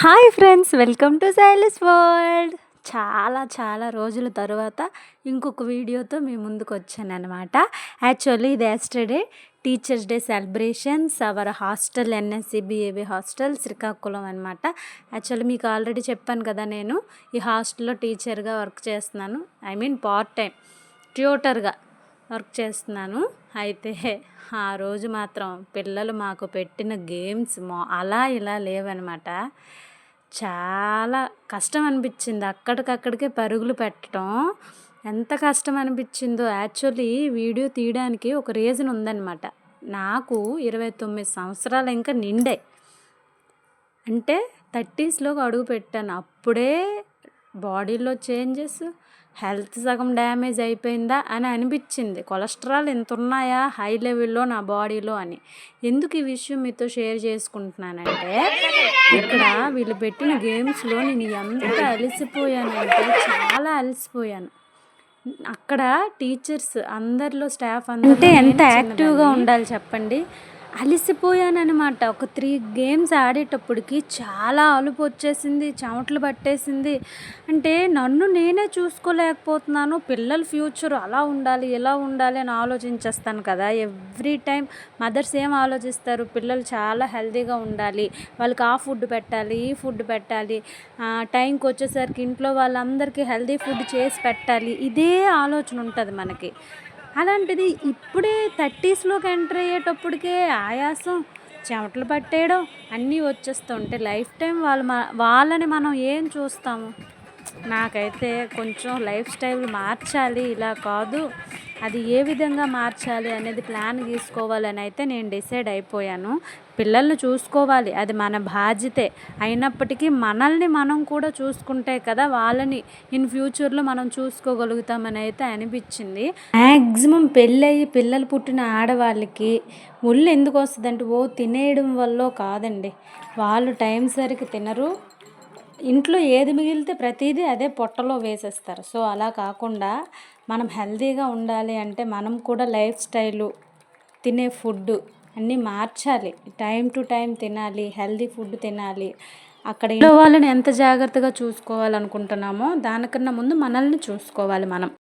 Hi friends, welcome to Silas world. చాలా చాలా రోజుల తర్వాత ఇంకొక వీడియోతో మీ ముందుకు వచ్చానన్నమాట. యాక్చువల్లీ ఇది yesterday teachers day celebrations our hostel NSC BAV hostel Srikakulam అనమాట. యాక్చువల్లీ మీకు ఆల్రెడీ చెప్పాను కదా, నేను ఈ హాస్టల్లో టీచర్గా వర్క్ చేస్తున్నాను. ఐ మీన్ పార్ట్ టైం ట్యూటర్గా వర్క్ చేస్తున్నాను. అయితే ఆ రోజు మాత్రం పిల్లలు మాకు పెట్టిన గేమ్స్ అలా ఇలా లేవనమాట. చాలా కష్టం అనిపించింది. అక్కడికక్కడికే పరుగులు పెట్టడం ఎంత కష్టం అనిపించిందో. యాక్చువల్లీ వీడియో తీయడానికి ఒక రీజన్ ఉందన్నమాట. నాకు 29 సంవత్సరాలు ఇంకా నిండాయి. అంటే 30స్లోకి అడుగు పెట్టాను. అప్పుడే బాడీలో చేంజెస్, హెల్త్ సగం డ్యామేజ్ అయిపోయిందా అని అనిపించింది. కొలెస్ట్రాల్ ఎంత ఉన్నాయా హై లెవెల్లో నా బాడీలో అని. ఎందుకు ఈ విషయం మీతో షేర్ చేసుకుంటున్నానంటే, ఇక్కడ వీళ్ళు పెట్టిన గేమ్స్లో నేను ఎంత అలసిపోయానంటే చాలా అలసిపోయాను. అక్కడ టీచర్స్ అందరిలో స్టాఫ్ అంటే ఎంత యాక్టివ్గా ఉండాలి చెప్పండి. అలసిపోయానమాట. ఒక 3 గేమ్స్ ఆడేటప్పటికి చాలా అలుపు వచ్చేసింది, చెమటలు పట్టేసింది. అంటే నన్ను నేనే చూసుకోలేకపోతున్నాను. పిల్లల ఫ్యూచర్ అలా ఉండాలి ఇలా ఉండాలి అని ఆలోచించేస్తాను కదా. ఎవ్రీ టైం మదర్స్ ఏం ఆలోచిస్తారు, పిల్లలు చాలా హెల్తీగా ఉండాలి, వాళ్ళకి ఆ ఫుడ్ పెట్టాలి ఈ ఫుడ్ పెట్టాలి, టైంకి వచ్చేసరికి ఇంట్లో వాళ్ళందరికీ హెల్తీ ఫుడ్ చేసి పెట్టాలి, ఇదే ఆలోచన ఉంటుంది మనకి. అలాంటిది ఇప్పుడే 30స్లోకి ఎంటర్ అయ్యేటప్పటికే ఆయాసం, చెమటలు పట్టేయడం అన్నీ వచ్చేస్తుంటే లైఫ్ టైం వాళ్ళని మనం ఏం చూస్తాము. నాకైతే కొంచెం లైఫ్ స్టైల్ మార్చాలి, ఇలా కాదు అది ఏ విధంగా మార్చాలి అనేది ప్లాన్ గీసుకోవాలని అయితే నేను డిసైడ్ అయిపోయాను. పిల్లల్ని చూసుకోవాలి, అది మన బాధ్యతే. అయినప్పటికీ మనల్ని మనం కూడా చూసుకుంటే కదా వాళ్ళని ఇన్ ఫ్యూచర్లో మనం చూసుకోగలుగుతామని అయితే అనిపించింది. మ్యాక్సిమం పెళ్ళయి పిల్లలు పుట్టిన ఆడవాళ్ళకి ఒళ్ళు ఎందుకు వస్తుందంటే తినేయడం వల్ల కాదండి. వాళ్ళు టైం సరికి తినరు, ఇంట్లో ఏది మిగిలితే ప్రతిదీ అదే పొట్టలో వేసేస్తారు. సో అలా కాకుండా మనం హెల్తీగా ఉండాలి అంటే మనం కూడా లైఫ్ స్టైలు, తినే ఫుడ్ అన్నీ మార్చాలి. టైం టు టైం తినాలి, హెల్తీ ఫుడ్ తినాలి. అక్కడ ఇంట్లో వాళ్ళని ఎంత జాగ్రత్తగా చూసుకోవాలనుకుంటున్నామో దానికన్నా ముందు మనల్ని చూసుకోవాలి మనం.